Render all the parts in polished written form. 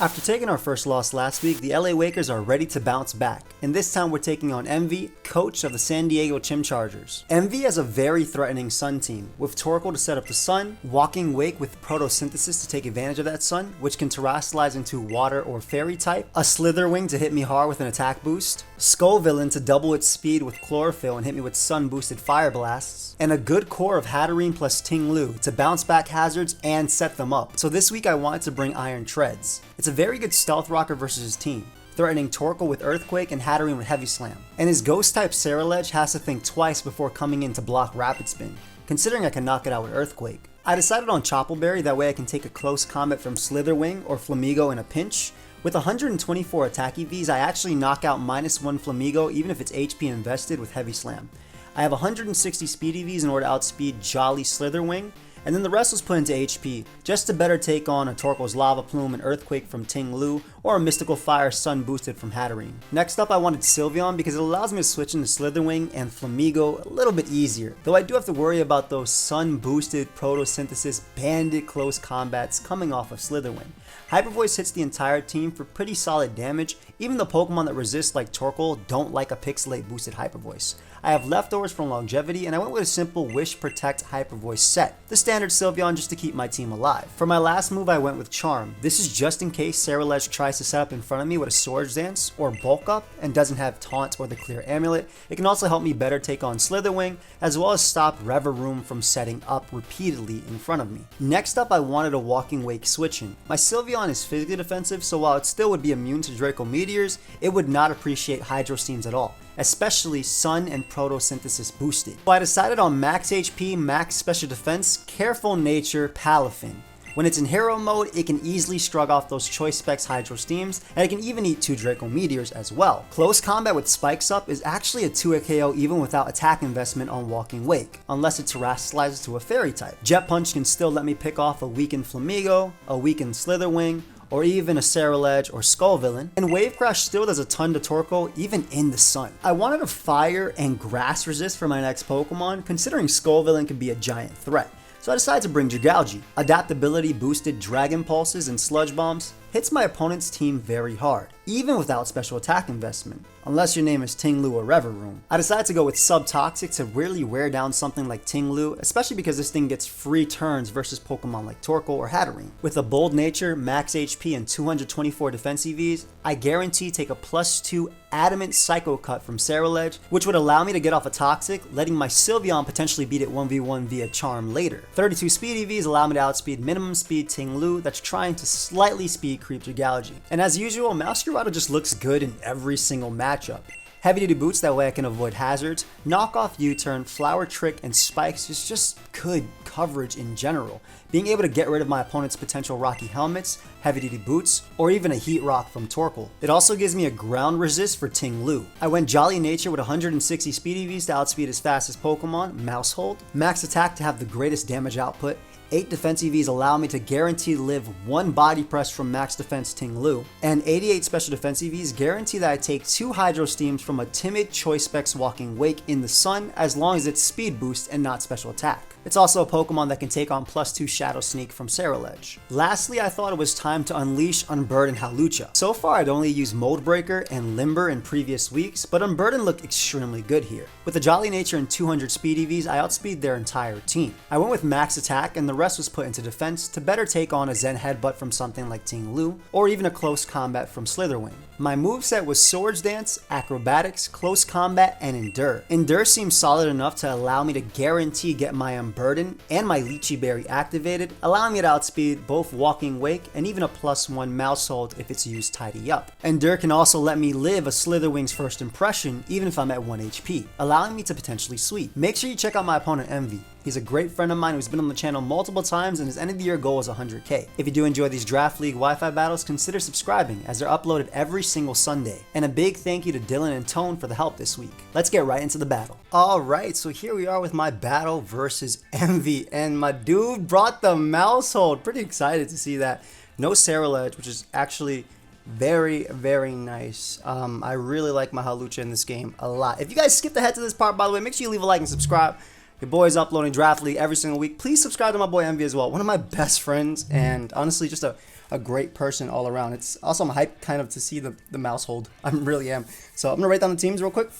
After taking our first loss last week, the LA Lakers are ready to bounce back, and this time we're taking on Emvee, coach of the San Diego Chimchargers. Emvee has a very threatening sun team, with Torkoal to set up the sun, Walking Wake with photosynthesis to take advantage of that sun, which can terrestrialize into water or fairy type, a Slitherwing to hit me hard with an attack boost, Skull Villain to double its speed with chlorophyll and hit me with sun boosted fire blasts, and a good core of Hatterene plus Ting Lu to bounce back hazards and set them up. So this week I wanted to bring Iron Treads. It's a very good stealth rocker versus his team, threatening Torkoal with Earthquake and Hatterene with Heavy Slam. And his ghost type Scarlet has to think twice before coming in to block Rapid Spin, considering I can knock it out with Earthquake. I decided on Choppleberry, that way I can take a close combat from Slitherwing or Flamigo in a pinch. With 124 attack EVs, I actually knock out -1 Flamigo even if it's HP invested with Heavy Slam. I have 160 speed EVs in order to outspeed Jolly Slitherwing, and then the rest was put into HP, just to better take on a Torkoal's Lava Plume and Earthquake from Ting Lu, or a Mystical Fire Sun boosted from Hatterene. Next up I wanted Sylveon because it allows me to switch into Slitherwing and Flamigo a little bit easier, though I do have to worry about those Sun boosted Photosynthesis Bandit close combats coming off of Slitherwing. Hyper Voice hits the entire team for pretty solid damage. Even the Pokemon that resist like Torkoal don't like a Pixelate boosted Hyper Voice. I have leftovers from Longevity, and I went with a simple Wish Protect Hyper Voice set, the standard Sylveon just to keep my team alive. For my last move I went with Charm. This is just in case Scarlet tries to set up in front of me with a Swords Dance or Bulk Up and doesn't have Taunt or the Clear Amulet. It can also help me better take on Slitherwing, as well as stop Reveroom from setting up repeatedly in front of me. Next up I wanted a Walking Wake switch-in. My Sylveon is physically defensive, so while it still would be immune to Draco Meteors, it would not appreciate Hydro Steams at all, especially Sun and Photosynthesis boosted. So I decided on max HP, max special defense, Careful Nature, Palafin. When it's in hero mode, it can easily shrug off those choice specs Hydro Steams, and it can even eat 2 Draco Meteors as well. Close combat with Spikes Up is actually a 2-hit KO even without attack investment on Walking Wake, unless it terrestrializes to a fairy type. Jet Punch can still let me pick off a weakened Flamigo, a weakened Slitherwing, or even a Scarlet or Skull Villain, and Wave Crash still does a ton to Torkoal even in the sun. I wanted a Fire and Grass resist for my next Pokemon, considering Skull Villain could be a giant threat. So I decided to bring Jigalgi. Adaptability boosted Dragon Pulses and Sludge Bombs hits my opponent's team very hard, even without special attack investment, unless your name is Ting Lu or Reveroom. I decided to go with Subtoxic to really wear down something like Ting Lu, especially because this thing gets free turns versus Pokemon like Torkoal or Hatterene. With a Bold Nature, max HP, and 224 defense EVs, I guarantee take a +2 Adamant Psycho Cut from Scarlet, which would allow me to get off a Toxic, letting my Sylveon potentially beat it 1v1 via Charm later. 32 speed EVs allow me to outspeed minimum speed Ting Lu that's trying to slightly speed creep Jigalgi. And as usual, Masquerado just looks good in every single matchup. Heavy duty boots, that way I can avoid hazards. Knockoff U-turn, Flower Trick, and Spikes is just good coverage in general. Being able to get rid of my opponent's potential rocky helmets, heavy duty boots, or even a Heat Rock from Torkoal. It also gives me a ground resist for Ting Lu. I went Jolly Nature with 160 speed EVs to outspeed his fastest Pokemon, Mousehold. Max attack to have the greatest damage output. 8 defense EVs allow me to guarantee live 1 body press from max defense Ting Lu, and 88 special defense EVs guarantee that I take 2 Hydro Steams from a timid choice specs Walking Wake in the sun, as long as it's speed boost and not special attack. It's also a Pokemon that can take on +2 Shadow Sneak from Scarlet. Lastly, I thought it was time to unleash Unburden Hawlucha. So far I'd only used Mold Breaker and Limber in previous weeks, but Unburden looked extremely good here. With a Jolly Nature and 200 speed EVs, I outspeed their entire team. I went with max attack, and the rest was put into defense to better take on a Zen Headbutt from something like Ting Lu, or even a close combat from Slitherwing. My moveset was Swords Dance, Acrobatics, Close Combat, and Endure. Endure seems solid enough to allow me to guarantee get my Unburden and my Lychee Berry activated, allowing me to outspeed both Walking Wake and even a +1 Mousehold if it's used Tidy Up. Endure can also let me live a Slitherwing's first impression even if I'm at 1 HP, allowing me to potentially sweep. Make sure you check out my opponent Emvee. He's a great friend of mine who's been on the channel multiple times, and his end of the year goal is 100k. If you do enjoy these Draft League Wi-Fi battles, consider subscribing, as they're uploaded every single Sunday. And a big thank you to Dylan and Tone for the help this week. Let's get right into the battle. Alright, so here we are with my battle versus Emvee, and my dude brought the Mousehold. Pretty excited to see that. No Scarlet, which is actually very, very nice. I really like my Hawlucha in this game a lot. If you guys skipped ahead to this part, by the way, make sure you leave a like and subscribe. Your boy's uploading Draft League every single week. Please subscribe to my boy Emvee as well. One of my best friends, and honestly just a a great person all around. It's also, I'm hyped kind of to see the mouse hold. I really am. So I'm going to write down the teams real quick,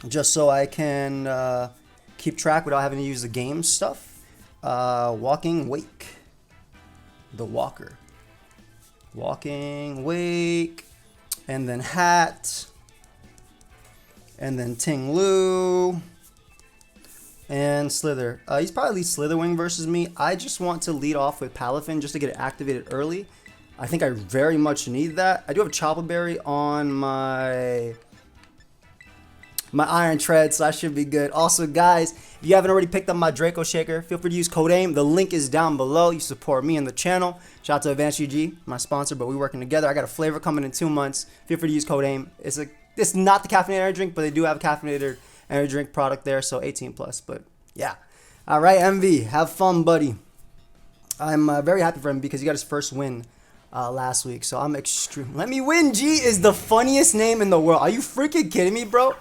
just so I can keep track without having to use the game stuff. Walking Wake. The Walker. Walking Wake. And then Hat. And then Ting Lu. And Slither. He's probably Slitherwing versus me. I just want to lead off with Palafin just to get it activated early. I think I very much need that. I do have a Chopper Berry on my Iron Tread, so that should be good. Also, guys, if you haven't already picked up my Draco Shaker, feel free to use code AIM. The link is down below. You support me and the channel. Shout out to Advanced UG, my sponsor, but we're working together. I got a flavor coming in 2 months. Feel free to use code AIM. It's not the caffeinated energy drink, but they do have a caffeinated energy drink product there, so 18 plus. But yeah. All right, Emvee, have fun, buddy. I'm very happy for him because he got his first win last week, so I'm extreme. Let me win, G is the funniest name in the world. Are you freaking kidding me, bro?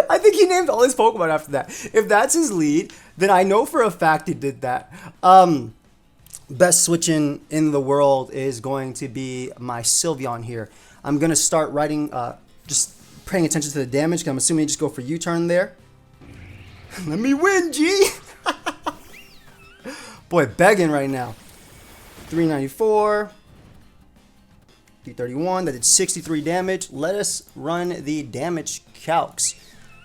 I think he named all his Pokemon after that. If that's his lead, then I know for a fact he did that. Best switching in the world is going to be my Sylveon here. I'm going to start writing, just paying attention to the damage, because I'm assuming you just go for U-turn there. Let me win, G! Boy, begging right now. 394. 331. That did 63 damage. Let us run the damage calcs.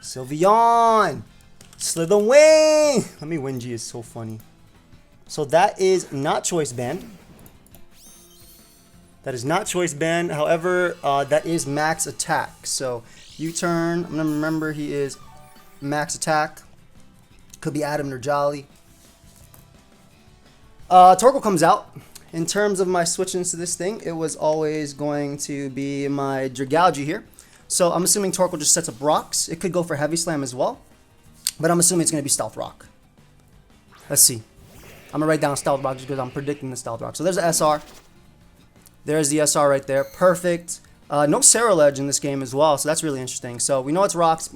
Sylveon! Slitherwing! Let me win, G is so funny. So that is not Choice Band. That is not Choice Band. However, that is Max Attack. So U-turn. I'm going to remember he is Max Attack. Could be Adam or Jolly. Torkoal comes out. In terms of my switching to this thing, it was always going to be my Dragalge here. So I'm assuming Torkoal just sets up rocks. It could go for Heavy Slam as well. But I'm assuming it's going to be Stealth Rock. Let's see. I'm going to write down Stealth Rock just because I'm predicting the Stealth Rock. So there's the SR. There's the SR right there. Perfect. No Ceruledge in this game as well, so that's really interesting. So we know it's rocks.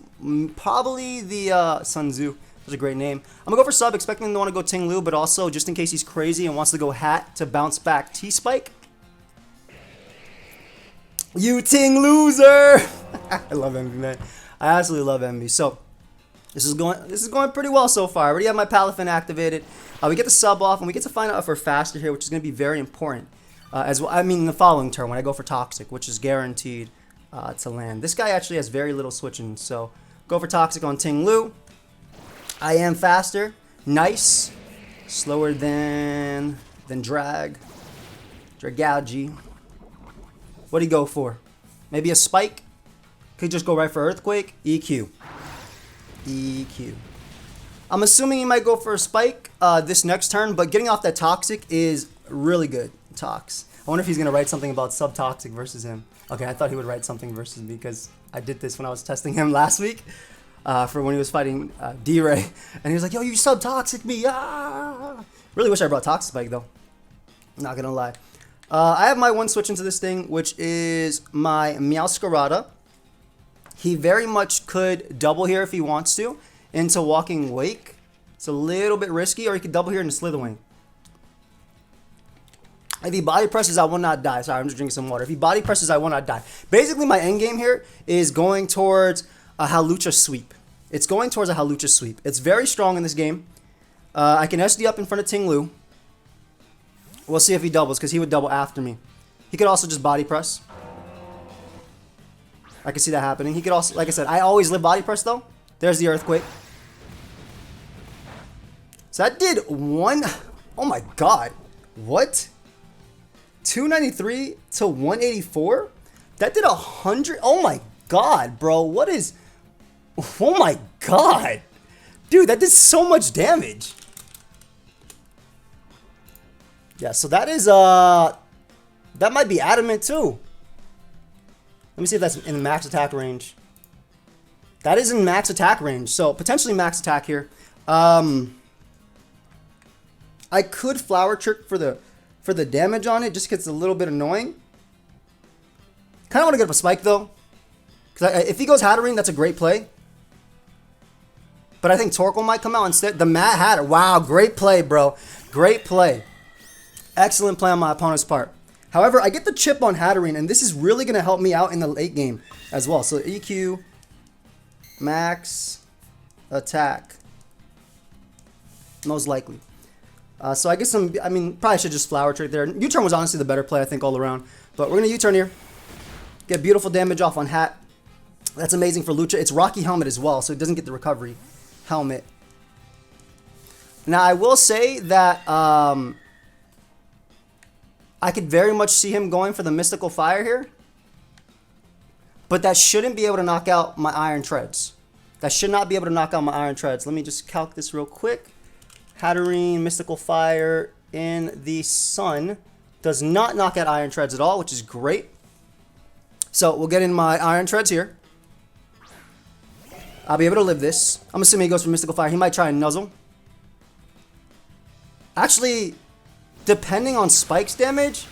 Probably the Sun Tzu. That's a great name. I'm going to go for sub, expecting him to want to go Ting Lu, but also just in case he's crazy and wants to go Hat to bounce back T-Spike. You Ting loser! I love Emvee, man. I absolutely love Emvee. So this is going pretty well so far. I already have my Palafin activated. We get the sub off, and we get to find out if we're faster here, which is going to be very important. As well, I mean, in the following turn when I go for Toxic, which is guaranteed to land. This guy actually has very little switching, so go for Toxic on Ting Lu. I am faster. Nice. Slower than Dragalge. What do you go for? Maybe a Spike? Could just go right for Earthquake. EQ. EQ. I'm assuming he might go for a Spike this next turn, but getting off that Toxic is really good. Tox. I wonder if he's going to write something about Subtoxic versus him. Okay, I thought I would write something versus me because I did this when I was testing him last week for when he was fighting D-Ray. And he was like, yo, you Subtoxic me. Ah! Really wish I brought Toxic Spike, though. Not going to lie. I have my one switch into this thing, which is my Meowscarada. He very much could double here if he wants to into Walking Wake. It's a little bit risky, or he could double here into Slitherwing. If he body presses, I will not die. Sorry, I'm just drinking some water. If he body presses, I will not die. Basically, my end game here is going towards a Halucha sweep. It's going towards a Halucha sweep. It's very strong in this game. I can SD up in front of Ting Lu. We'll see if he doubles, because he would double after me. He could also just body press. I can see that happening. He could also, like I said, I always live body press, though. There's the Earthquake. So that did one... Oh, my God. What? 293 to 184? That did 100. Oh my God, bro. What is... Oh my God. Dude, that did so much damage. Yeah, so that is, that might be adamant too. Let me see if that's in max attack range. That is in max attack range, so potentially max attack here. I could Flower Trick for the damage on it, just gets a little bit annoying. Kind of want to get up a Spike though, because if he goes Hattering, that's a great play. But I think Torkoal might come out instead. The Mad Hatter, wow, great play, bro, great play. Excellent play on my opponent's part. However, I get the chip on Hatterene, and this is really going to help me out in the late game as well. So EQ, max, attack. Most likely. So I get some, I mean, probably should just flower trick there. U-turn was honestly the better play, I think, all around. But we're going to U-turn here. Get beautiful damage off on Hat. That's amazing for Lucha. It's Rocky Helmet as well, so it doesn't get the recovery helmet. Now, I will say that I could very much see him going for the Mystical Fire here. But that shouldn't be able to knock out my Iron Treads. That should not be able to knock out my Iron Treads. Let me just calc this real quick. Hatterene, Mystical Fire in the Sun does not knock out Iron Treads at all, which is great. So we'll get in my Iron Treads here. I'll be able to live this. I'm assuming he goes for Mystical Fire. He might try and nuzzle. Actually, depending on Spike's damage.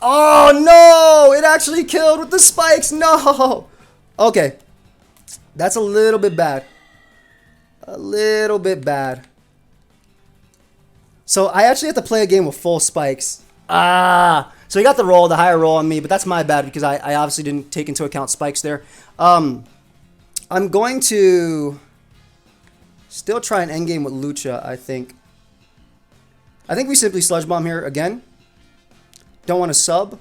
Oh no! It actually killed with the spikes. No! Okay. That's a little bit bad. A little bit bad. So I actually have to play a game with full spikes. So he got the roll, the higher roll on me, but that's my bad because I obviously didn't take into account spikes there. I'm going to still try an endgame with Lucha, I think. I think we simply Sludge Bomb here again. Don't want to sub.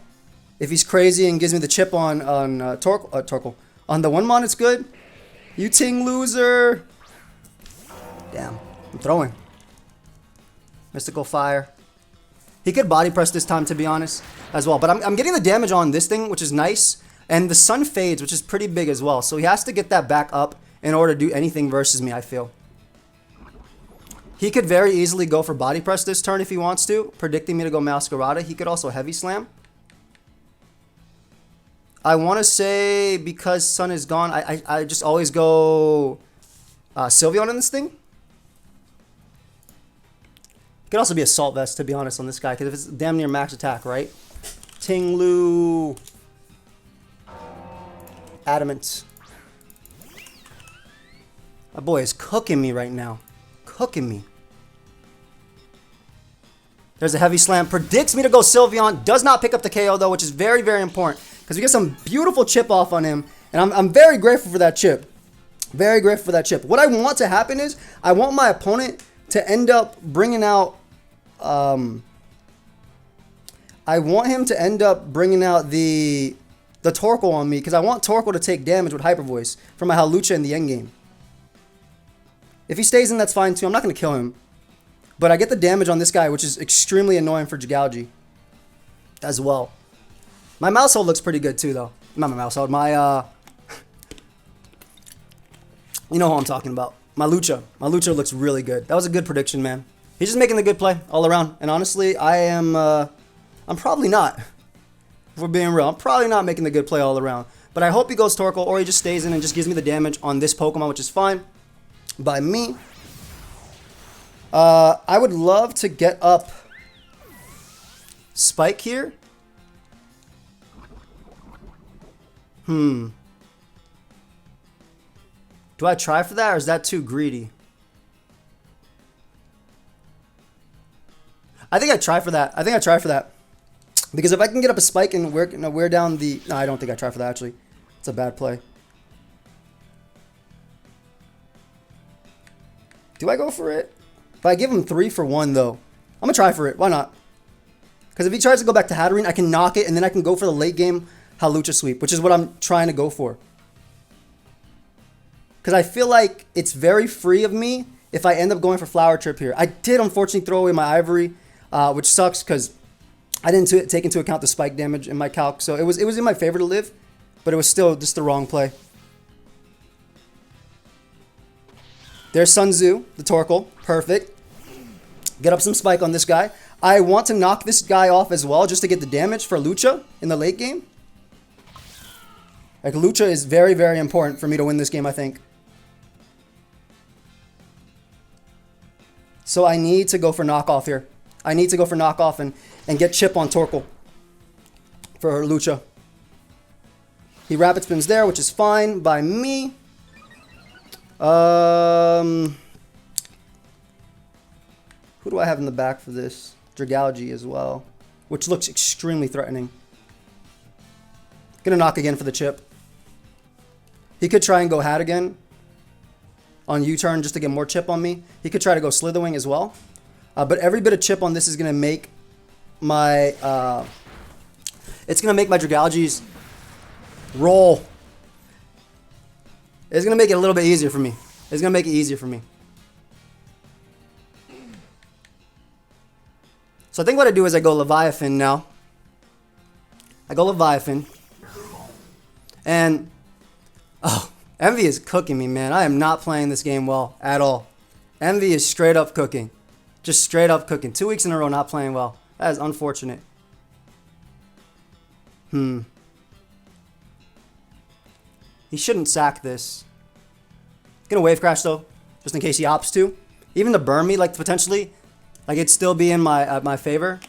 If he's crazy and gives me the chip on Torkoal. On the one mon, it's good. You ting loser. Damn, I'm throwing. Mystical Fire. He could body press this time, to be honest, as well. But I'm getting the damage on this thing, which is nice. And the sun fades, which is pretty big as well. So he has to get that back up in order to do anything versus me, I feel. He could very easily go for body press this turn if he wants to, predicting me to go Masquerada. He could also heavy slam. I want to say because sun is gone, I just always go Sylveon in this thing. Could also be Assault Vest, to be honest, on this guy, because if it's damn near max attack, right? Ting-Lu. Adamant. My boy is cooking me right now. Cooking me. There's a heavy slam. Predicts me to go Sylveon. Does not pick up the KO, though, which is very, very important, because we get some beautiful chip off on him, and I'm very grateful for that chip. Very grateful for that chip. What I want to happen is I want my opponent to end up bringing out I want him to end up bringing out the Torkoal on me, because I want Torkoal to take damage with Hyper Voice from my Halucha in the endgame. If he stays in, that's fine too. I'm not going to kill him. But I get the damage on this guy, which is extremely annoying for Jigalji as well. My mouse hold looks pretty good too, though. Not my mouse hold, my you know who I'm talking about. My Lucha. My Lucha looks really good. That was a good prediction, man. He's just making the good play all around. And honestly, I'm probably not. If we're being real, I'm probably not making the good play all around. But I hope he goes Torkoal, or he just stays in and just gives me the damage on this Pokemon, which is fine by me. I would love to get up Spike here. Do I try for that, or is that too greedy? I think I try for that. I think I try for that. Because if I can get up a Spike and wear down the... No, I don't think I try for that, actually. It's a bad play. Do I go for it? If I give him 3 for 1, though, I'm going to try for it. Why not? Because if he tries to go back to Hatterene, I can knock it, and then I can go for the late game Halucha sweep, which is what I'm trying to go for. Because I feel like it's very free of me if I end up going for Flower Trip here. I did, unfortunately, throw away my Ivory, which sucks because I didn't take into account the spike damage in my calc. So it was in my favor to live, but it was still just the wrong play. There's Sun Tzu, the Torkoal. Perfect. Get up some spike on this guy. I want to knock this guy off as well just to get the damage for Lucha in the late game. Like, Lucha is very, very important for me to win this game, I think. So I need to go for knockoff here. I need to go for knockoff and get chip on Torkoal for Lucha. He rapid spins there, which is fine by me. Who do I have in the back for this? Dragalge as well, which looks extremely threatening. Gonna knock again for the chip. He could try and go hat again on U-turn just to get more chip on me. He could try to go Slitherwing as well. But every bit of chip on this is gonna make my it's gonna make my Dragalge's roll. It's gonna make it a little bit easier for me. It's gonna make it easier for me. So I think what I do is I go Leviathan now. I go Leviathan. And, oh, Emvee is cooking me, man. I am not playing this game well at all. Emvee is straight up cooking. Just straight up cooking. 2 weeks in a row not playing well. That is unfortunate. He shouldn't sack this. Gonna wave crash though, just in case he opts to. Even to burn me, like potentially, like it'd still be in my favor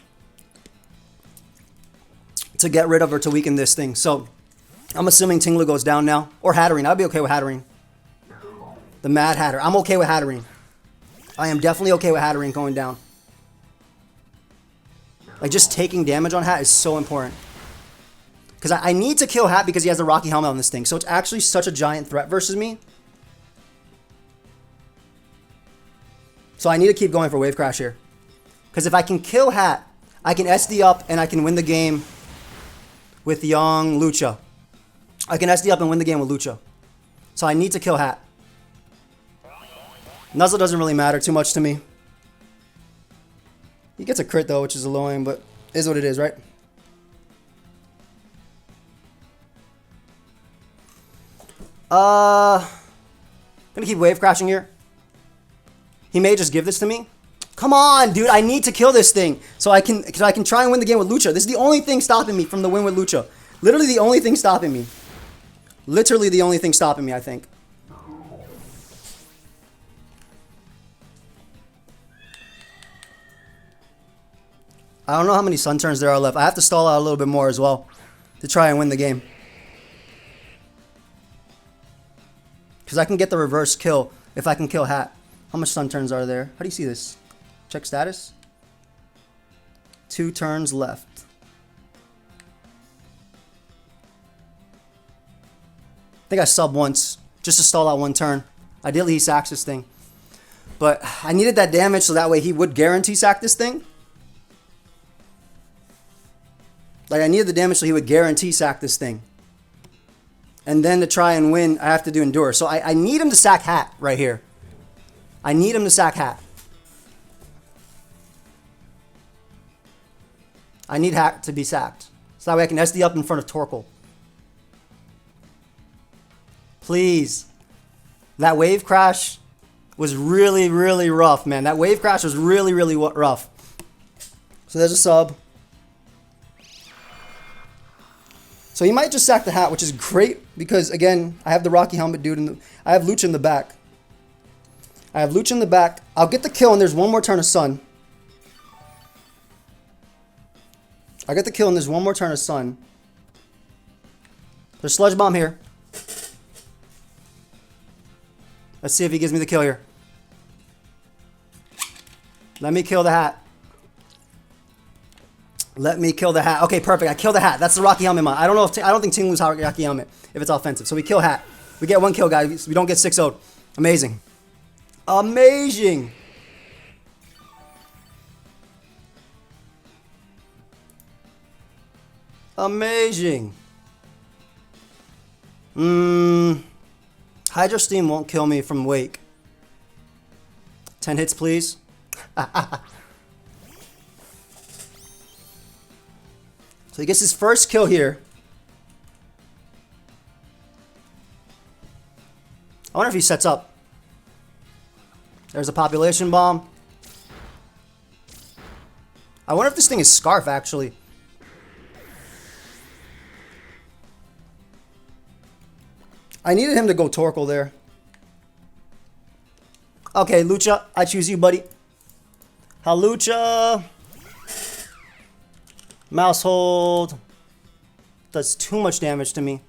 to get rid of or to weaken this thing. So I'm assuming Tinglu goes down now, or Hatterene. I'd be okay with Hatterene. The Mad Hatter. I'm okay with Hatterene. I am definitely okay with Hatterene going down. Like just taking damage on Hat is so important. Because I need to kill Hat because he has the Rocky Helmet on this thing. So it's actually such a giant threat versus me. So I need to keep going for Wave Crash here. Because if I can kill Hat, I can SD up and I can win the game with young Lucha. I can SD up and win the game with Lucha. So I need to kill Hat. Nuzzle doesn't really matter too much to me. He gets a crit though, which is annoying, but is what it is, right? Gonna keep wave crashing here. He may just give this to me. Come on, dude, I need to kill this thing so I can try and win the game with Lucha. This is the only thing stopping me from the win with Lucha. Literally the only thing stopping me. Literally the only thing stopping me, I think. I don't know how many sun turns there are left. I have to stall out a little bit more as well to try and win the game. Because I can get the reverse kill if I can kill Hat. How much sun turns are there? How do you see this? Check status. 2 turns left. I think I sub once just to stall out 1 turn. Ideally he sacks this thing. But I needed that damage so that way he would guarantee sack this thing. Like I needed the damage so he would guarantee sack this thing. And then to try and win, I have to do Endure. So I need him to sack Hat right here. I need him to sack Hat. I need Hat to be sacked. So that way I can SD up in front of Torkoal. Please. That wave crash was really, really rough, man. That wave crash was really, really rough. So there's a sub. So he might just sack the Hat, which is great because, again, I have the Rocky Helmet dude. I have Lucha in the back. I have Lucha in the back. I'll get the kill, and there's 1 more turn of Sun. I get the kill, and there's 1 more turn of Sun. There's Sludge Bomb here. Let's see if he gives me the kill here. Let me kill the Hat. Let me kill the Hat. Okay, perfect. I kill the Hat. That's the Rocky Helmet mod. I don't think Tinglu's Rocky Helmet if it's offensive. So we kill Hat. We get 1 kill, guys. We don't get 6-0'd. Amazing. Amazing. Amazing. Hydro Steam won't kill me from Wake. 10 hits, please. So he gets his first kill here. I wonder if he sets up. There's a population bomb. I wonder if this thing is Scarf, actually. I needed him to go Torkoal there. Okay, Lucha, I choose you, buddy. Halucha. Mouse hold. Does too much damage to me.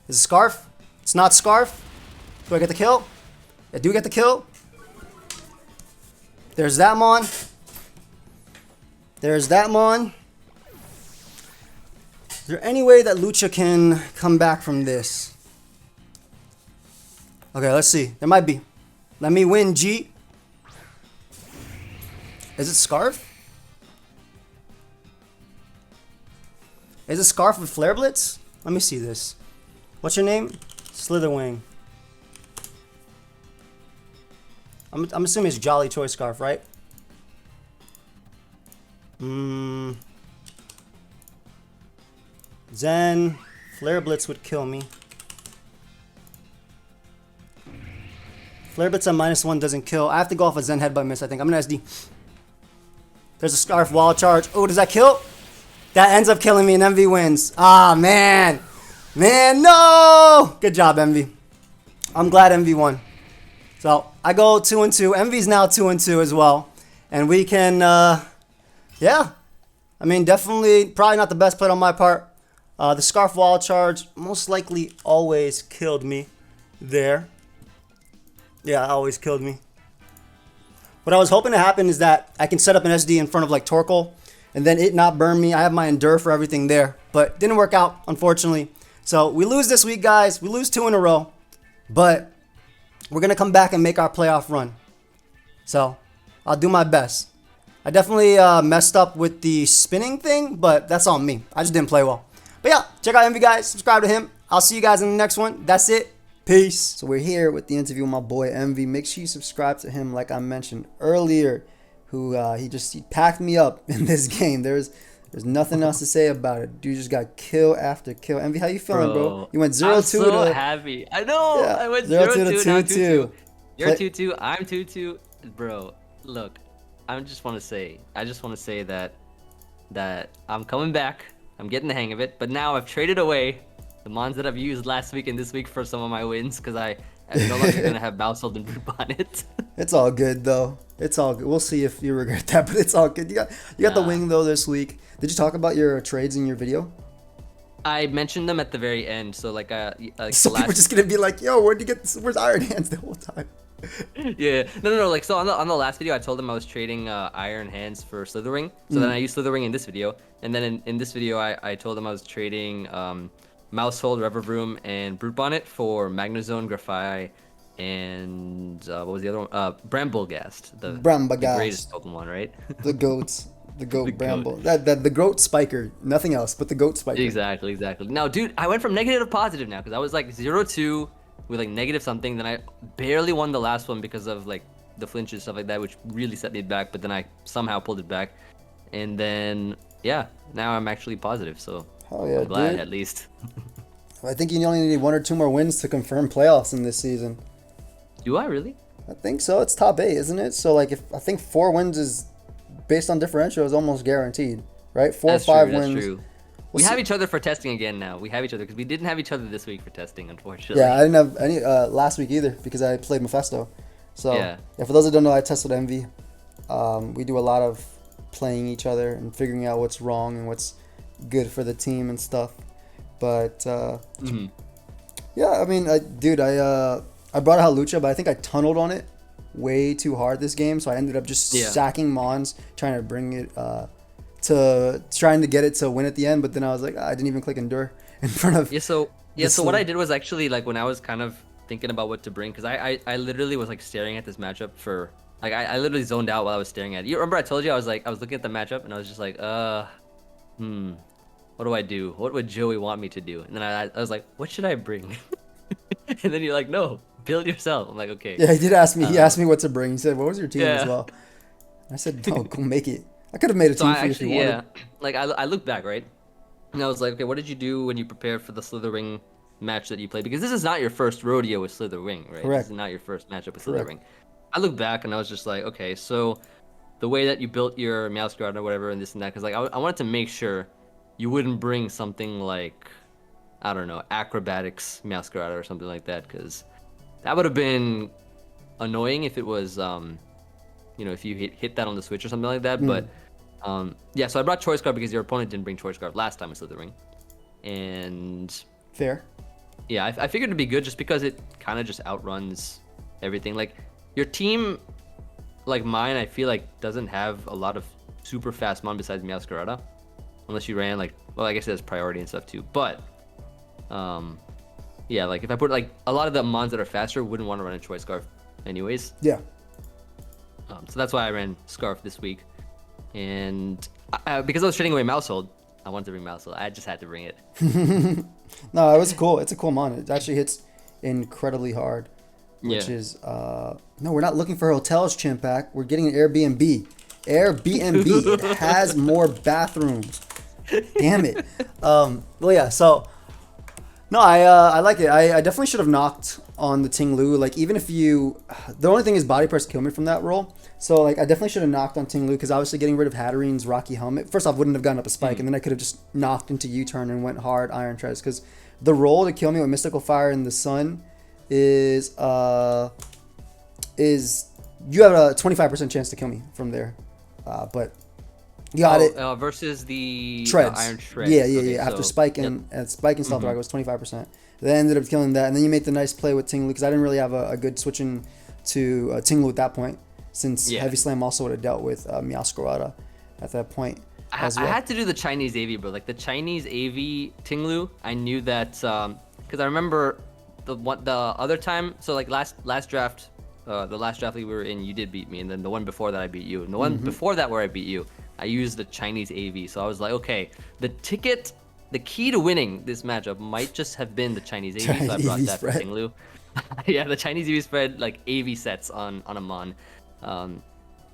Is it Scarf? It's not Scarf. Do I get the kill? I do get the kill. There's that Mon. There's that Mon. Is there any way that Lucha can come back from this? Okay, let's see. There might be. Let me win, G. Is it Scarf? Is it Scarf with Flare Blitz? Let me see this. What's your name? Slitherwing. I'm assuming it's Jolly Toy Scarf, right? Zen. Flare Blitz would kill me. Flare Blitz on -1 doesn't kill. I have to go off a Zen Headbutt miss, I think. I'm gonna SD. There's a Scarf Wall Charge. Oh, does that kill? That ends up killing me and Emvee wins. Ah, man. Man, no! Good job, Emvee. I'm glad Emvee won. So, I go 2-2. Emvee's now 2-2 as well. And we can, yeah. I mean, definitely, probably not the best play on my part. The Scarf Wall Charge most likely always killed me there. Yeah, always killed me. What I was hoping to happen is that I can set up an SD in front of like Torkoal and then it not burn me. I have my Endure for everything there, but didn't work out, unfortunately. So we lose this week, guys. We lose 2 in a row, but we're going to come back and make our playoff run. So I'll do my best. I definitely messed up with the spinning thing, but that's on me. I just didn't play well. But yeah, check out Emvee, guys. Subscribe to him. I'll see you guys in the next one. That's it. Peace. So we're here with the interview with my boy Emvee. Make sure you subscribe to him, like I mentioned earlier, who he packed me up in this game. There's nothing else to say about it. Dude just got kill after kill. Emvee, how you feeling, bro? You went 0-2 I'm so to happy. I know. Yeah, I went 0-2 0-2 to now 2-2. 2-2. You're 2-2. I'm 2-2. Bro, look. I just want to say that I'm coming back. I'm getting the hang of it. But now I've traded away the mons that I've used last week and this week for some of my wins because I'm no longer gonna have Mousehold and Brute on it. It's all good though. It's all good. We'll see if you regret that, but it's all good. You got the wing though this week. Did you talk about your trades in your video? I mentioned them at the very end, so like So people are just gonna be like, "Yo, where'd you get this? Where's Iron Hands the whole time?" Yeah, no. Like, so on the last video, I told them I was trading Iron Hands for Slitherwing. So then I used Slitherwing in this video, and then in this video, I told them I was trading Mousehold, Revervroom, and Brute Bonnet for Magnezone, Grafai, and what was the other one? Bramblegast, the greatest Pokemon, right? The goats. The goat The Bramble. goat. The goat spiker. Nothing else but the goat spiker. Exactly. Now, dude, I went from negative to positive now because I was like 0-2 with like negative something. Then I barely won the last one because of like the flinches and stuff like that, which really set me back. But then I somehow pulled it back, and then yeah, now I'm actually positive. So yeah, I'm glad dude. at least. I think you only need 1 or 2 more wins to confirm playoffs in this season. Do I really? I think so. It's top 8, isn't it? So like, if I think 4 wins is based on differential is almost guaranteed, right? 4 or 5 wins. That's true. We have each other for testing again now. We have each other because we didn't have each other this week for testing, unfortunately. Yeah, I didn't have any last week either because I played Mephisto. So yeah, for those that don't know, I tested Emvee. We do a lot of playing each other and figuring out what's wrong and what's good for the team and stuff. But yeah, I mean, dude, I brought out Lucha, but I think I tunneled on it way too hard this game, so I ended up just sacking Mons, trying to bring it trying to get it to win at the end. But then I was like, I didn't even click Endure in front of So what I did was actually, like, when I was kind of thinking about what to bring, because I literally was like staring at this matchup for like I literally zoned out while I was staring at it. You remember I told you I was looking at the matchup and I was just like, what do I do? What would Joey want me to do? And then I was like, what should I bring? And then you're like, no, build yourself. I'm like, okay. Yeah, he did ask me. He asked me what to bring. He said, what was your team as well? I said, no, go make it. I could have made a team for you if you wanted. Yeah, like I looked back, right? And I was like, okay, what did you do when you prepared for the Slitherwing match that you played? Because this is not your first rodeo with Slitherwing, right? Correct. This is not your first matchup with Slitherwing. I looked back and I was just like, okay, so the way that you built your Meowscarlet or whatever and this and that, because like I wanted to make sure you wouldn't bring something like, I don't know, Acrobatics Meowscarlet or something like that, because that would have been annoying if it was, you know, if you hit that on the Switch or something like that. But yeah, so I brought Choice Scarf because your opponent didn't bring Choice Scarf last time with Slithering, and fair. Yeah, I figured it'd be good just because it kind of just outruns everything. Like your team, like mine, I feel like doesn't have a lot of super fast mon besides Meowscarada, unless you ran like, well, I guess it has priority and stuff too. But yeah, like if I put like a lot of the mons that are faster wouldn't want to run a Choice Scarf, anyways. Yeah. So that's why I ran Scarf this week, and because I was trading away Mousehold, I wanted to bring Mousehold. I just had to bring it. No, it was cool. It's a cool mon. It actually hits incredibly hard. Which Yeah. is no, we're not looking for hotels, Chimpack. We're getting an Airbnb. Airbnb. It has more bathrooms. Damn it. Well, yeah. So, no, I like it. I definitely should have knocked on the Ting-Lu. Like, even if you, the only thing is body press killed me from that roll. So, like, I definitely should have knocked on Ting-Lu because obviously getting rid of Hatterene's Rocky Helmet. First off, wouldn't have gotten up a spike, and then I could have just knocked into U-turn and went hard Iron Treads because the roll to kill me with Mystical Fire in the Sun is you have a 25% chance to kill me from there, but you got it. Versus the Treads. Iron Treads. Yeah. Okay, After so, Spike and Stealth Rock, it was 25%. They ended up killing that, and then you make the nice play with Ting-Lu because I didn't really have a good switch in to Ting-Lu at that point, since Heavy Slam also would have dealt with Meowscarada at that point as well. I had to do the Chinese AV, bro. Like the Chinese AV Ting-Lu, I knew that because I remember the other time. So like last draft, the last draft league we were in, you did beat me, and then the one before that I beat you, and the one before that where I beat you, I used the Chinese AV. So I was like, okay, the key to winning this matchup might just have been the Chinese AV. So I brought that for Ting-Lu. Yeah, the Chinese AV spread like AV sets on a mon.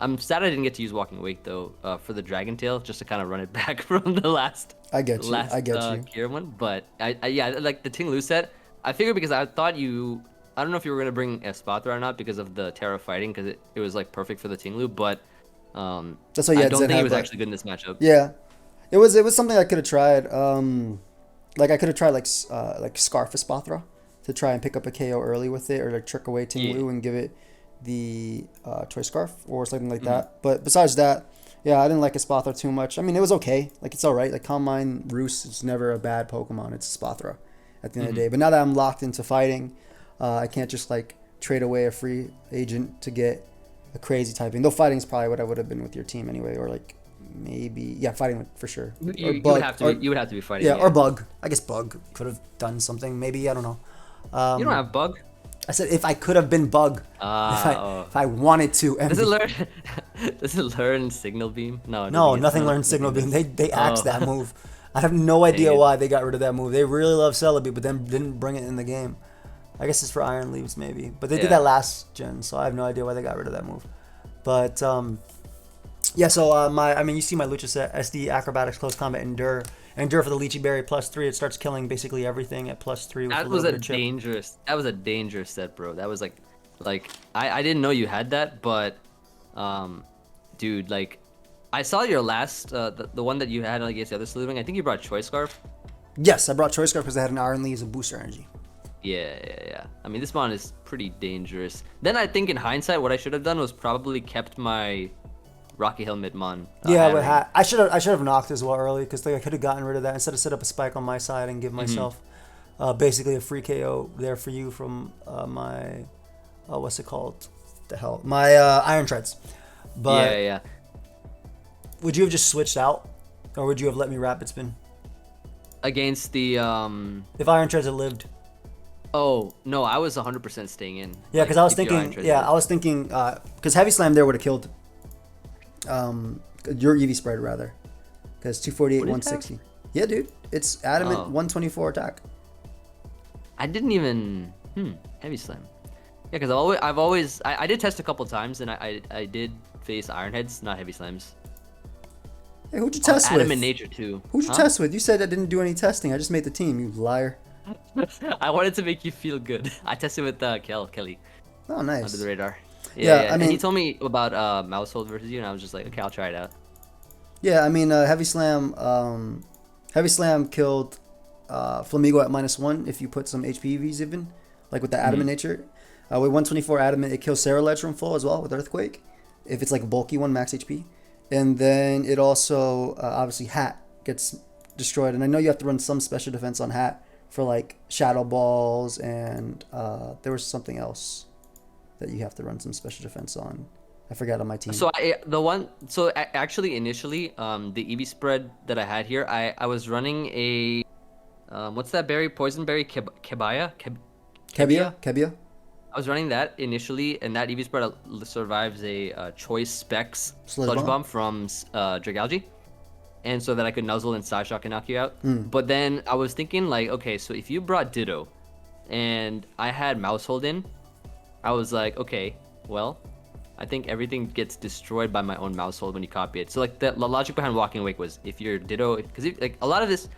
I'm sad I didn't get to use Walking Wake though for the Dragon Tail, just to kind of run it back from the last. I get you. Kira one, but yeah, like the Ting-Lu set. I figured because I thought I don't know if you were gonna bring Espathra or not because of the Terra fighting, because it was like perfect for the Ting-Lu, but that's what you I had don't Zen think it have, was but- actually good in this matchup. Yeah, it was something I could have tried. Like I could have tried like Scarf Espathra to try and pick up a KO early with it, or like trick away Ting-Lu and give it the Choice Scarf or something like that. But besides that, yeah, I didn't like Espathra too much. I mean, it was okay. Like it's all right. Like Calm Mind Roost is never a bad Pokemon. It's Espathra at the end of the day. But now that I'm locked into fighting, I can't just like trade away a free agent to get a crazy typing. Though fighting is probably what I would have been with your team anyway, or like maybe fighting for sure. You would have to be fighting. Yeah, or Bug. I guess Bug could have done something. Maybe, I don't know. You don't have Bug. I said if I could have been Bug, if I wanted to. Does it learn? Does it learn Signal Beam? No. No, nothing learned Signal Beam. They axed that move. I have no idea why they got rid of that move. They really love Celebi, but then didn't bring it in the game. I guess it's for Iron Leaves maybe, but they did that last gen, so I have no idea why they got rid of that move. But yeah, so you see my Lucha set: SD, Acrobatics, Close Combat, Endure for the Lychee Berry +3. It starts killing basically everything at +3. That was a dangerous set, bro. That was like I didn't know you had that, but dude, like I saw your last the one that you had against the other Slithering. I think you brought Choice Scarf. Yes, I brought Choice Scarf because I had an Iron Leaves and booster energy. Yeah. I mean, this mon is pretty dangerous. Then I think in hindsight, what I should have done was probably kept my Rocky Helmet mon. Yeah, I should have knocked as well early because I could have gotten rid of that instead of set up a spike on my side and give myself basically a free KO there for you from my what's it called? The hell, my Iron Treads. But yeah. Would you have just switched out, or would you have let me Rapid Spin against the if Iron Treads had lived? Oh no, I was 100% staying in. Yeah, because I was thinking, because Heavy Slam there would have killed your EV spread rather, because 248, 160. Yeah, dude, it's adamant 124 attack. I didn't even Heavy Slam. Yeah, because I've always I did test a couple times, and I did face Iron Heads, not Heavy Slams. Hey, who'd you test with? Adamant Nature too. Who'd you test with? You said I didn't do any testing. I just made the team. You liar. I wanted to make you feel good. I tested with Kelly. Oh, nice. Under the radar. Yeah. I mean, and he told me about Mousehold versus you, and I was just like, okay, I'll try it out. Yeah, I mean, Heavy Slam killed Flamigo at -1 if you put some HP EVs even, like with the Adamant Nature. With 124 Adamant, it kills Saraledge from full as well with Earthquake, if it's like a bulky one, max HP. And then it also, obviously, Hat gets destroyed. And I know you have to run some special defense on Hat for like Shadow Balls, and there was something else that you have to run some special defense on. I forgot on my team. So actually initially the Eevee spread that I had here, I was running a what's that berry? Poison berry kebaya? Kebia. I was running that initially, and that Eevee spread survives a choice specs Sludge Bomb? from Dragalge, and so that I could nuzzle and Psyshock and knock you out. But then I was thinking like, okay, so if you brought Ditto, and I had Mousehold in, I was like, okay, well, I think everything gets destroyed by my own Mousehold when you copy it. So like the logic behind Walking Awake was if your Ditto, because like a lot of this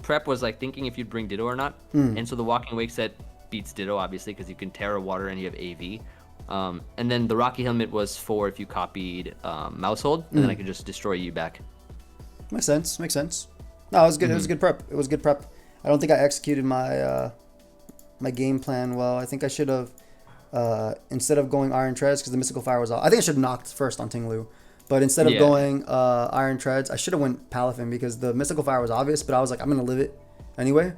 prep was like thinking if you'd bring Ditto or not, and so the Walking Awake set beats Ditto obviously because you can Terra Water and you have AV, and then the Rocky Helmet was for if you copied Mousehold, and then I could just destroy you back. Makes sense. No, it was good. It was good prep. I don't think I executed my my game plan well. I think I should have instead of going Iron Treads because the Mystical Fire was off. I think I should have knocked first on Ting Lu. But instead of going Iron Treads, I should have went Palafin because the Mystical Fire was obvious, but I was like, I'm going to live it anyway.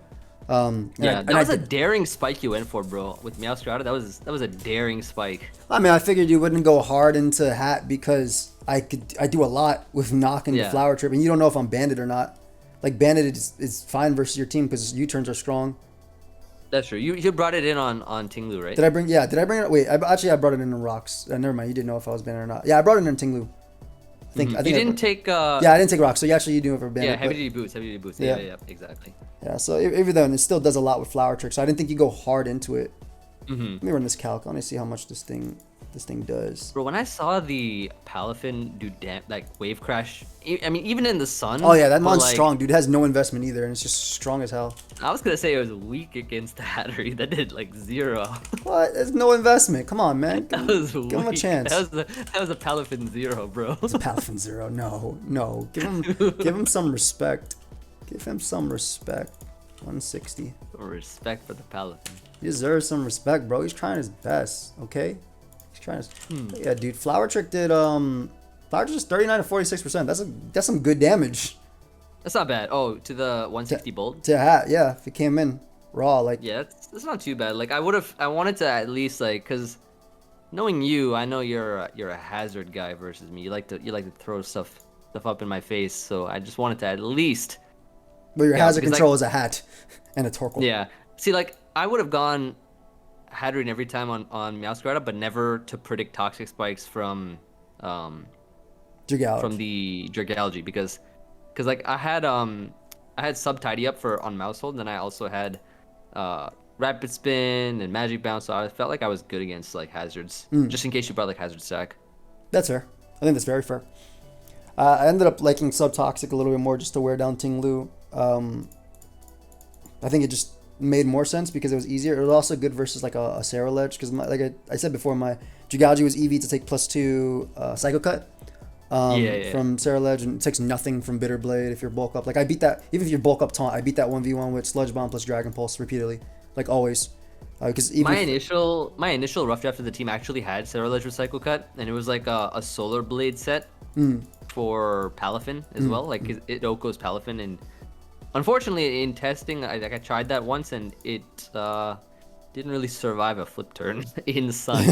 That was a daring spike you went for, bro. With Meowscarada, that was a daring spike. I mean, I figured you wouldn't go hard into Hat because I do a lot with Knock and Flower Trip, and you don't know if I'm Bandit or not. Like, Bandit is fine versus your team because U-turns are strong. That's true. You brought it in on Ting Lu, right? Did I bring it? Wait, I brought it in Rocks. Never mind, you didn't know if I was Bandit or not. Yeah, I brought it in Ting Lu. I think you didn't take. Yeah, I didn't take Rocks. So you do it for Bandit. Yeah, heavy duty boots. Yeah, exactly. Yeah, so even though it still does a lot with Flower Trick, so I didn't think you go hard into it. Let me run this calc. I want to see how much this thing does. Bro, when I saw the Palafin do like wave crash, I mean even in the sun. Oh yeah, that mon's strong, dude. It has no investment either, and it's just strong as hell. I was gonna say it was weak against the Hattery. That did like 0. What? There's no investment. Come on, man. That was give him a chance. That was a Palafin 0, bro. It's a Palafin 0. No. Give him some respect. Give him some respect. 160. Respect for the Palafin. He deserves some respect, bro. He's trying his best. Okay. He's trying his. Yeah, dude. Flower Trick did Flower Trick is 39 to 46%. That's some good damage. That's not bad. Oh, to the 160 bolt. To Hat, yeah. If it came in raw, like. Yeah, that's not too bad. Like I wanted to at least like, cause knowing you, I know you're a hazard guy versus me. You like to throw stuff up in my face. So I just wanted to at least. But your hazard control is a Hat and a Torkoal. Yeah. See, like I would have gone Hatterene every time on Meowscarada, but never to predict toxic spikes from the Dragalge because like I had sub tidy up on Mousehold, and then I also had Rapid Spin and Magic Bounce, so I felt like I was good against like hazards, just in case you brought like hazard stack. That's fair. I think that's very fair. I ended up liking sub toxic a little bit more just to wear down Ting Lu. I think it just made more sense because it was easier. It was also good versus like a Sarah Ledge because like I said before, my Dragalge was EV to take +2 Psycho Cut from Sarah Ledge, and it takes nothing from Bitter Blade if you're bulk up. Like I beat that, even if you're bulk up taunt, I beat that 1v1 with Sludge Bomb plus Dragon Pulse repeatedly, like always. Because my initial rough draft of the team actually had Sarah Ledge with Psycho Cut, and it was like a Solar Blade set for Palafin as well. Like it Oko's Palafin, and unfortunately in testing, I tried that once and it didn't really survive a flip turn in the sun.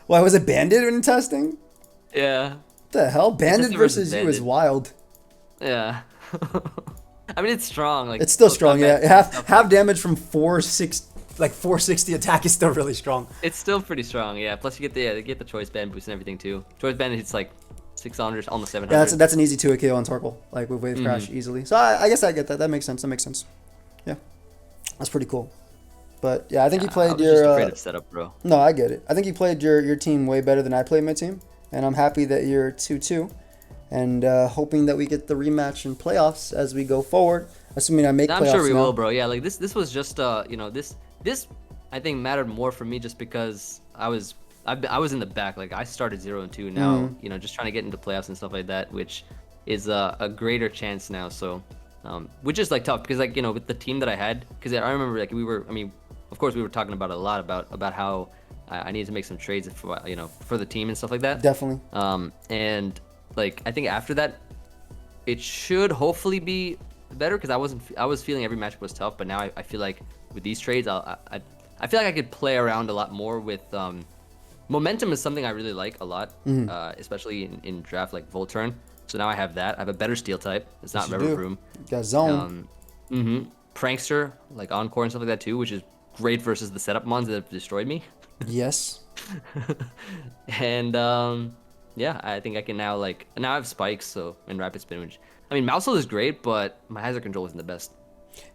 Why was it Bandit in testing? Yeah. What the hell? Bandit versus you is wild. Yeah. I mean, it's strong. Like it's still strong. Yeah, half damage from 460 attack is still really strong. It's still pretty strong. Yeah. Plus you get the choice band boost and everything too. Choice band hits like 600, almost 700. Yeah, that's an easy 2 KO on Torkoal, like with Wave Crash easily. So I guess I get that. That makes sense. Yeah, that's pretty cool. But yeah, I think you played your. Just afraid of setup, bro. No, I get it. I think you played your team way better than I played my team, and I'm happy that you're 2-2, and hoping that we get the rematch in playoffs as we go forward. Assuming I make playoffs. I'm sure we now. will, bro. Yeah, like this was just this I think mattered more for me just because I was in the back. Like I started 0-2 now, just trying to get into playoffs and stuff like that, which is a greater chance now. So, which is like tough because like with the team that I had, because I remember like of course we were talking about a lot about how I needed to make some trades for the team and stuff like that. Definitely. And like I think after that, it should hopefully be better because I was feeling every matchup was tough, but now I feel like with these trades I feel like I could play around a lot more with momentum is something I really like a lot, especially in draft like Volturn. So now I have that. I have a better steel type. It's not Yes, you do. Reverb Room. You got Zone. Prankster, like Encore and stuff like that too, which is great versus the setup mons that have destroyed me. Yes. And yeah, I think I can now now I have spikes, so and rapid spin, which I mean Mousehole is great, but my hazard control isn't the best.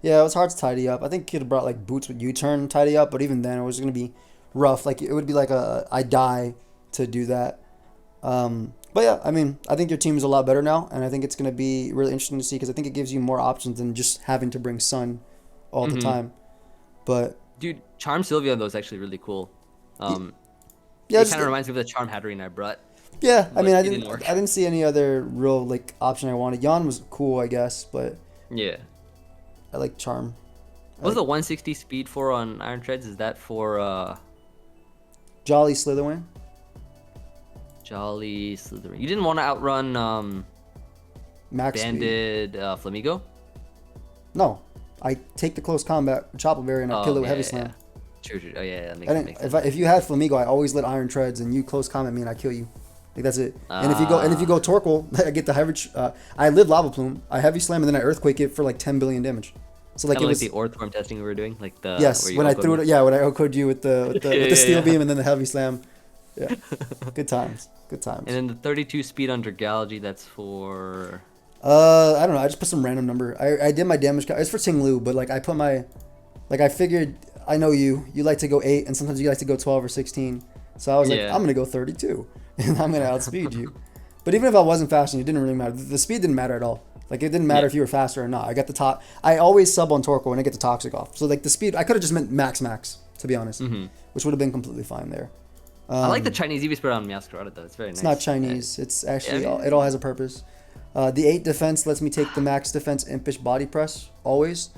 Yeah, it was hard to tidy up. I think could have brought like boots with U-turn tidy up, but even then it was gonna be rough. Like it would be like I die to do that. But yeah, I mean, I think your team is a lot better now, and I think it's gonna be really interesting to see because I think it gives you more options than just having to bring Sun all the time. But Dude, Charm Sylvia though is actually really cool. yeah, It kind of reminds me of the Charm Hatterene I brought. yeah. I but mean, it didn't work. I didn't see any other real like option I wanted. Yawn was cool, I guess, but Yeah. I like Charm. What's the 160 speed for on Iron Treads? Is that for Jolly Slitherwing. Jolly Slytherin? You didn't want to outrun Max speed. Banded Flamigo? No, I take the close combat Chopper Berry and I kill it with Heavy Slam. True. Oh yeah, that I makes didn't, sense. if you had Flamigo, I always let Iron Treads and you close combat me and I kill you. Like that's it. And if you go Torkoal, I get the heavy. I live Lava Plume. I Heavy Slam and then I Earthquake it for like 10 billion damage. So like Kinda it was the Orthworm testing we were doing, like the yes where you when I OHKO'd threw me. it. Yeah, when I OHKO'd you with the Yeah, Steel yeah. Beam and then the Heavy Slam. Yeah, good times. Good times. And then the 32 speed under Galagy, that's for I don't know. I just put some random number. I did my damage. It's for Ting Lu, but like I put my, like I figured I know you like to go 8 and sometimes you like to go 12 or 16. So I was like, Yeah. I'm gonna go 32 and I'm gonna outspeed you. But even if I wasn't faster, it didn't really matter. The speed didn't matter at all. Like it didn't matter Yeah. if you were faster or not. I got the top. I always sub on Torkoal and I get the toxic off. So like the speed, I could have just meant max to be honest, which would have been completely fine there. I like the Chinese EV spread on Masquerade though. It's very nice. It's not Chinese. It's actually Yeah, I mean- it all has a purpose. The 8 defense lets me take the max defense impish body press always.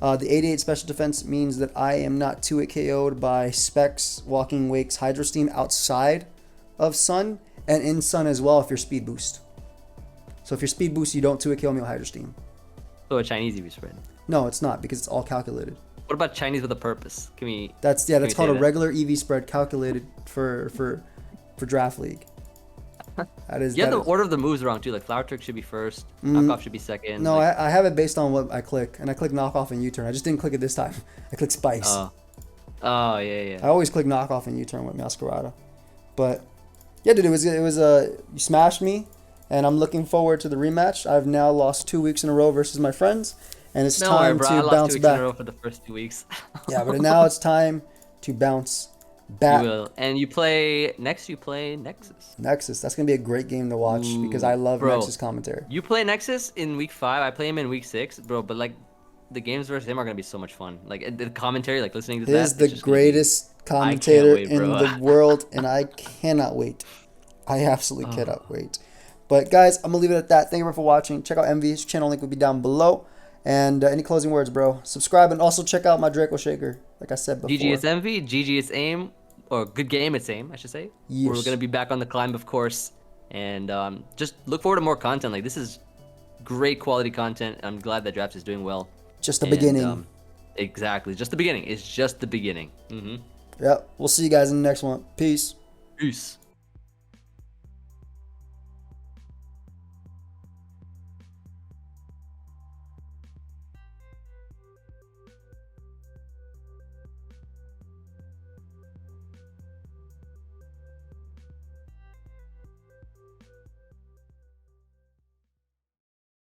The 88 special defense means that I am not 2-hit KO'd by Specs, Walking Wakes, Hydro Steam outside of Sun and in Sun as well if you're speed boost. So if you're speed boost, you don't 2-hit KO me with Hydro Steam. So a Chinese EV spread. No, it's not because it's all calculated. What about Chinese with a purpose? Can we? That's can we called say a that? regular EV spread calculated for Draft League. That is. You have that the is- order of the moves wrong too. Like Flower Trick should be first. Knockoff should be second. No, like, I have it based on what I click, and I click knockoff and U-turn. I just didn't click it this time. I clicked spikes. Oh, yeah. I always click knockoff and U-turn with Masquerada. But yeah, dude, it was you smashed me, and I'm looking forward to the rematch. I've now lost 2 weeks in a row versus my friends, and it's No worry, time bro. I to lost bounce 2 weeks in a back. row for the first 2 weeks. Yeah, but now it's time to bounce back. You will. And you play next. You play Nexus. Nexus, that's gonna be a great game to watch because I love bro. Nexus commentary. You play Nexus in week 5. I play him in week 6, bro. But like, the games versus him are gonna be so much fun. Like the commentary, like listening to He that. is it's the just gonna be- greatest commentator wait, in bro. the world, and I cannot wait. I absolutely cannot wait. But guys, I'm gonna leave it at that. Thank you for watching. Check out Emvee's channel, link will be down below. And any closing words, bro? Subscribe and also check out my Draco Shaker, like I said before. GG it's Emvee, GG it's Aim, or good game it's Aim, I should say. Yes. We're gonna be back on the climb, of course, and just look forward to more content. Like this is great quality content. I'm glad that Draft is doing well. Just the And, beginning. Exactly, just the beginning. It's just the beginning. Yep. We'll see you guys in the next one. Peace. Peace.